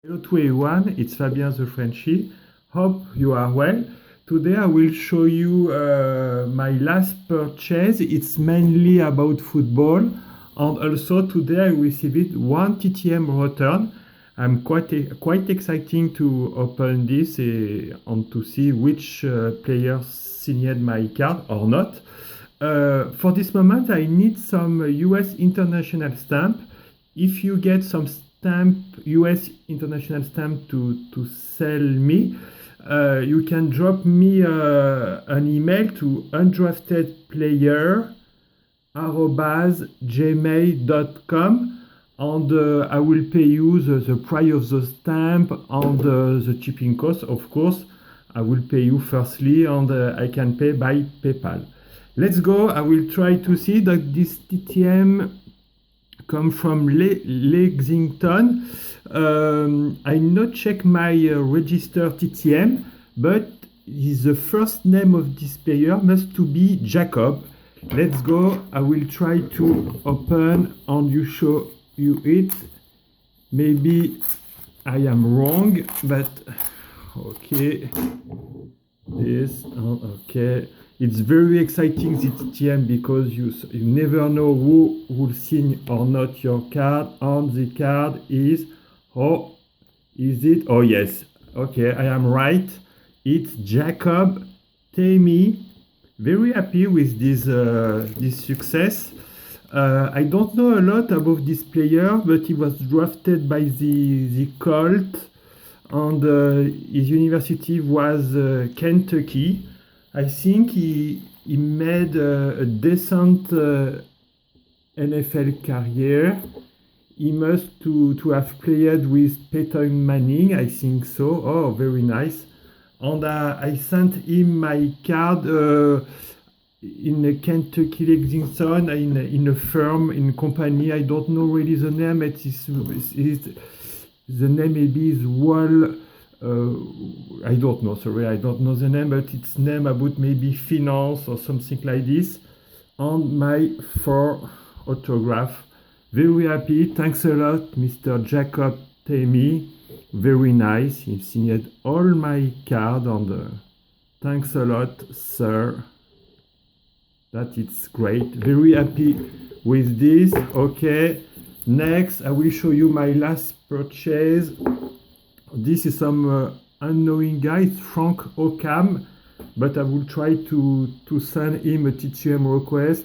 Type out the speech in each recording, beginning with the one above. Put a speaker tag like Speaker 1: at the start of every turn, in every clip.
Speaker 1: Hello to everyone, it's Fabien the Frenchy. Hope you are well. Today I will show you my last purchase. It's mainly about football, and also today I received one TTM return. I'm quite exciting to open this and to see which player signed my card or not. For this moment, I need some US international stamp. If you get some stamp, US international stamp to sell me, you can drop me an email to undraftedplayer@gmail.com, and I will pay you the price of the stamp and the shipping cost, of course. I will pay you firstly, and I can pay by PayPal. Let's go. I will try to see that this TTM come from Lexington. I not check my register TTM, but the first name of this player must to be Jacob. Let's go. I will try to open and you show you it. Maybe I am wrong, but okay. Yes, okay. It's very exciting this TM because you never know who will sign or not your card. And the card is, oh, is it? Oh yes, okay, I am right. It's Jacob Tammy. Very happy with this success. I don't know a lot about this player, but he was drafted by the Colt, and his university was Kentucky. I think he made a decent NFL career. He must to have played with Peyton Manning, I think so. Oh, very nice. And I sent him my card in a Kentucky Lexington, in a firm, in a company. I don't know really the name. The name maybe is Wall. I don't know, sorry, I don't know the name, but it's name about maybe finance or something like this. And my for autograph. Very happy. Thanks a lot, Mr. Jacob Tammy. Very nice. He signed all my card, and thanks a lot, sir. That it's great. Very happy with this. Okay. Next, I will show you my last purchase. This is some unknowing guy, it's Frank Ockham, but I will try to send him a TTM request.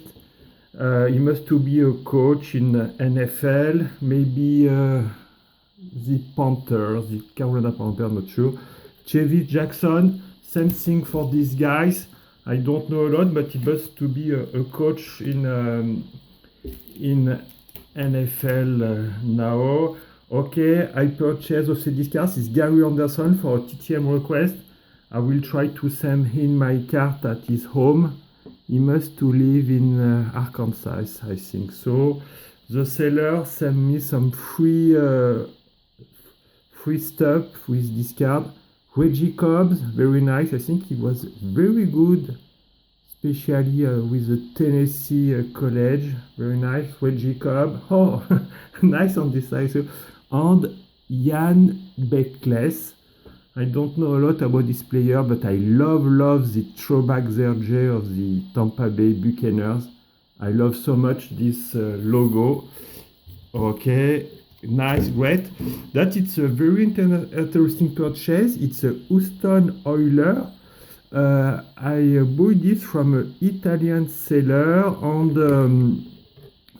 Speaker 1: He must to be a coach in NFL, maybe the Panthers, the Carolina Panthers, not sure. Chevy Jackson, same thing for these guys. I don't know a lot, but he must to be a coach in NFL now. Okay, I purchased also this card. It's Gary Anderson for a TTM request. I will try to send him my card at his home. He must to live in Arkansas, I think so. The seller sent me some free stuff with this card. Reggie Cobbs, very nice. I think he was very good, especially with the Tennessee college. Very nice, Reggie Cobb. Oh, nice on this side. So, and Ian Beckles. I don't know a lot about this player, but I love the throwback jersey of the Tampa Bay Buccaneers. I love so much this logo. Okay, nice, great. That it's a very interesting purchase. It's a Houston Oilers. I bought this from an Italian seller, and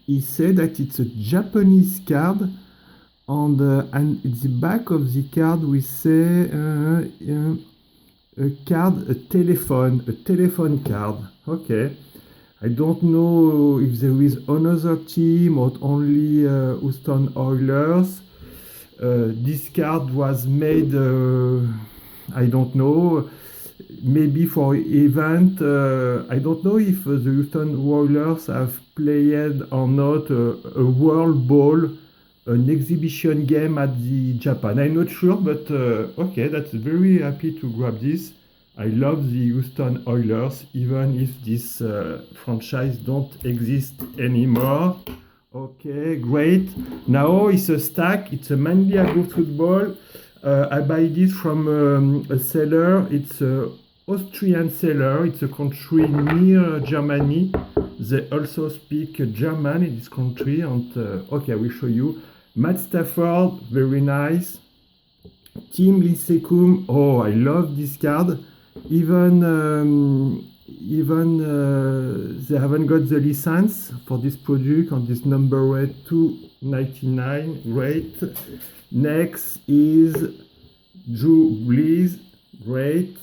Speaker 1: he said that it's a Japanese card. And at the back of the card we say a telephone card. Okay, I don't know if there is another team or only Houston Oilers. This card was made, I don't know, maybe for event. I don't know if the Houston Oilers have played or not a World Ball, an exhibition game at the Japan. I'm not sure, but okay, that's very happy to grab this. I love the Houston Oilers, even if this franchise don't exist anymore. Okay, great. Now it's a stack. It's a mainly a good football. I buy this from a seller. It's a Austrian seller. It's a country near Germany. They also speak German in this country. And okay, I will show you. Matt Stafford, very nice. Team Lincecum. Oh, I love this card. Even they haven't got the license for this product on this number rate 299. Great. Next is Drew Brees. Great.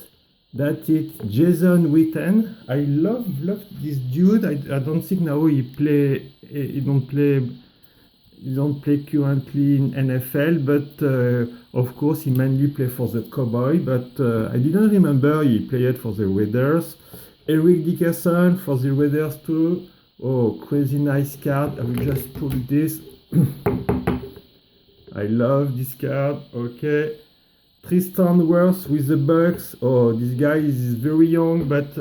Speaker 1: That's it. Jason Witten. I love this dude. I don't think now he don't play currently in NFL, but of course he mainly play for the Cowboy. But I didn't remember he played for the Raiders. Eric Dickerson for the Raiders too. Oh, crazy nice card. I will just pull this. I love this card. Okay. Tristan Wirfs with the Bucks. Oh, this guy is very young, but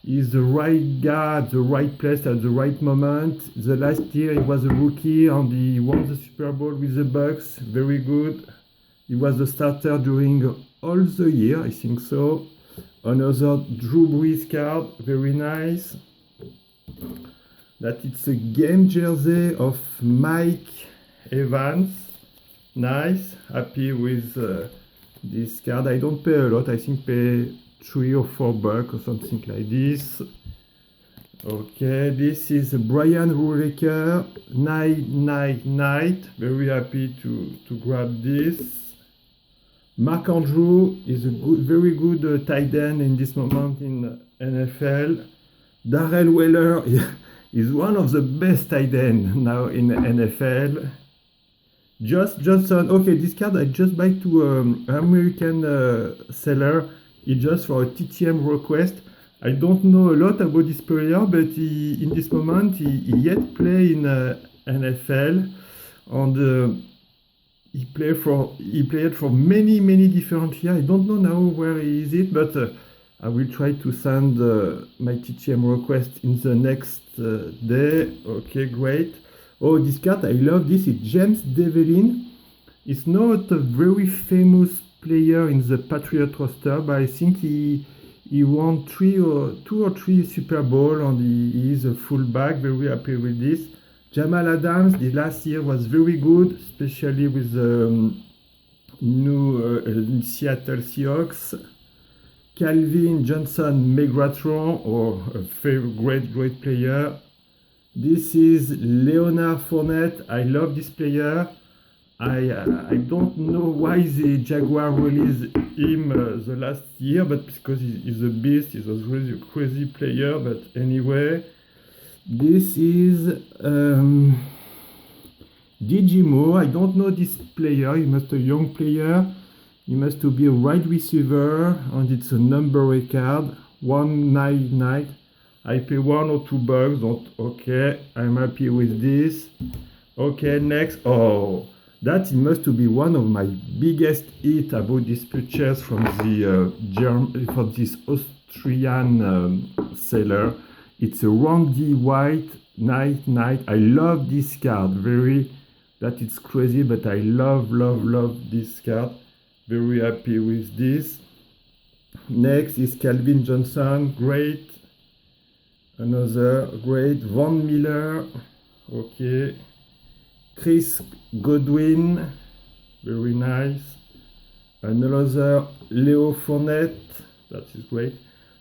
Speaker 1: he's the right guy at the right place at the right moment. The last year he was a rookie and he won the Super Bowl with the Bucks. Very good. He was the starter during all the year, I think so. Another Drew Brees card, very nice. That it's a game jersey of Mike Evans. Nice. Happy with this card. I don't pay a lot. I think pay $3 or $4 or something like this. Okay, this is Brian Urlacher, Night. Very happy to grab this. Mark Andrew is a very good tight end in this moment in NFL. Darrell Weller is one of the best tight end now in NFL. Josh Johnson. Okay, this card I just buy to American seller. It's just for a TTM request. I don't know a lot about this player, but in this moment he yet play in NFL, and he played for many different years. I don't know now where he is it, but I will try to send my TTM request in the next day. Okay, great. Oh, this card I love. This is James Devlin. He's not a very famous player in the Patriot roster, but I think he won two or three Super Bowl, and he is a fullback. Very happy with this. Jamal Adams, the last year was very good, especially with the new Seattle Seahawks. Calvin Johnson, Megatron, or a very great player. This is Leonard Fournette. I love this player. I don't know why the Jaguar released him the last year, but because he's a beast, he's a really crazy player. But anyway, this is DJ Moore. I don't know this player. He must be a young player. He must be a wide receiver, and it's a number card. 199. I pay $1 or $2. Okay, I'm happy with this. Okay, next. Oh, that must be one of my biggest hit about this purchase from this Austrian seller. It's a Randy White Night. I love this card. That it's crazy, but I love this card. Very happy with this. Next is Calvin Johnson. Great. Another great. Von Miller. Okay. Chris Godwin. Very nice. Another Leo Fournette. That is great.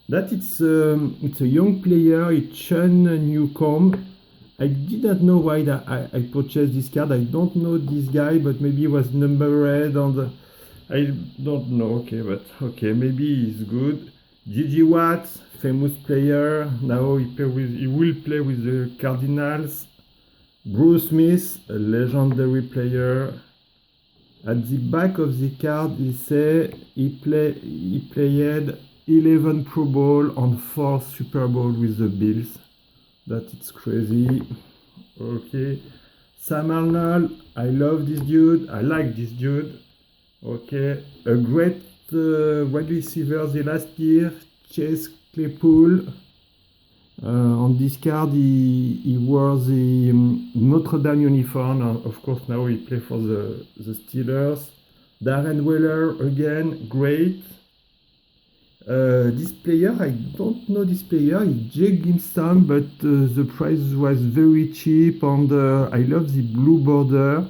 Speaker 1: That it's a young player. It's Sean Newcomb. I didn't know why I purchased this card. I don't know this guy, but maybe he was number red on I don't know. Okay, but okay, maybe he's good. Gigi Watts, famous player. Now he will play with the Cardinals. Bruce Smith, a legendary player. At the back of the card, he say he played 11 Pro Bowl and 4 Super Bowl with the Bills. That it's crazy. Okay. Sam Arnold, I love this dude. I like this dude. Okay. A great wide receiver the last year, Chase Claypool. On this card, he wore the Notre Dame uniform. Of course, now he plays for the Steelers. Darren Waller again, great. This player, I don't know this player. It's Jay Gibson, but the price was very cheap, and I love the blue border.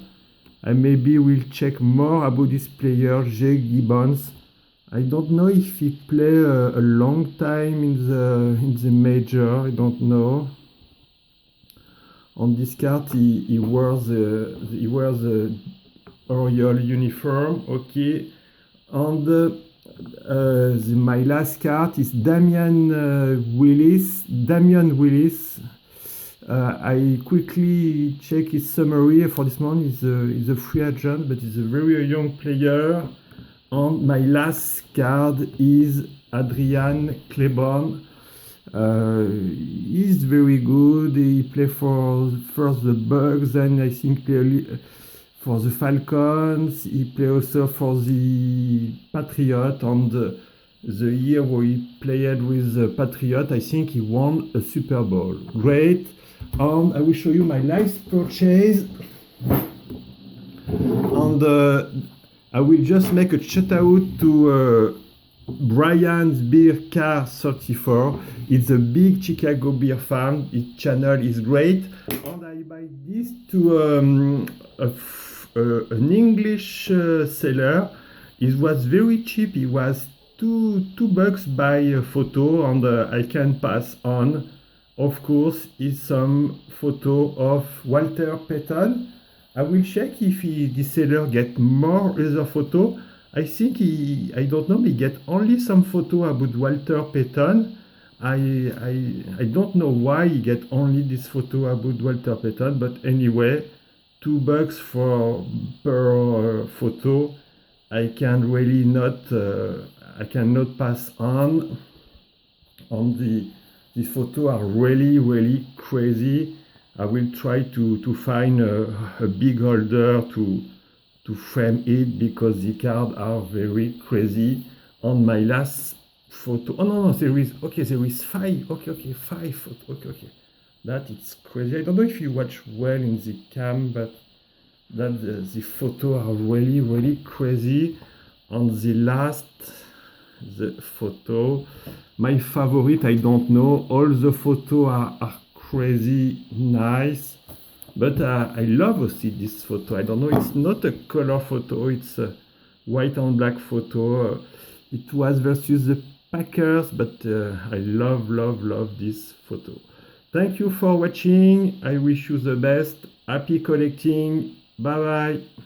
Speaker 1: I maybe will check more about this player, Jay Gibbons. I don't know if he play a long time in the major. I don't know. On this card, he wears the Oriole uniform. Okay, and my last card is Damian Willis. Damian Willis. I quickly check his summary for this month. He's a free agent, but he's a very young player. And my last card is Adrian Claiborne. He's very good. He played for first the Bucks, and I think for the Falcons. He played also for the Patriots. And the year where he played with the Patriots, I think he won a Super Bowl. Great. And I will show you my last purchase. And I will just make a shout out to Brian's Beer Car 34. It's a big Chicago beer farm. Its channel is great. And I buy this to an English seller. It was very cheap. It was $2 by a photo, and I can pass on. Of course, is some photo of Walter Payton. I will check if this seller get more other photo. I think I don't know, he get only some photo about Walter Payton. I don't know why he get only this photo about Walter Payton, but anyway, $2 per photo. I can really not, I cannot pass on these photos are really crazy. I will try to find a big holder to frame it, because the cards are very crazy. On my last photo, oh no, there is 5. Okay, 5 photos. Okay, that is crazy. I don't know if you watch well in the cam, but that the photos are really crazy. On the last photo, my favorite, I don't know. All the photos are crazy nice, but I love see this photo. I don't know, it's not a color photo, it's a white and black photo. It was versus the Packers, but I love this photo. Thank you for watching. I wish you the best. Happy collecting. Bye bye.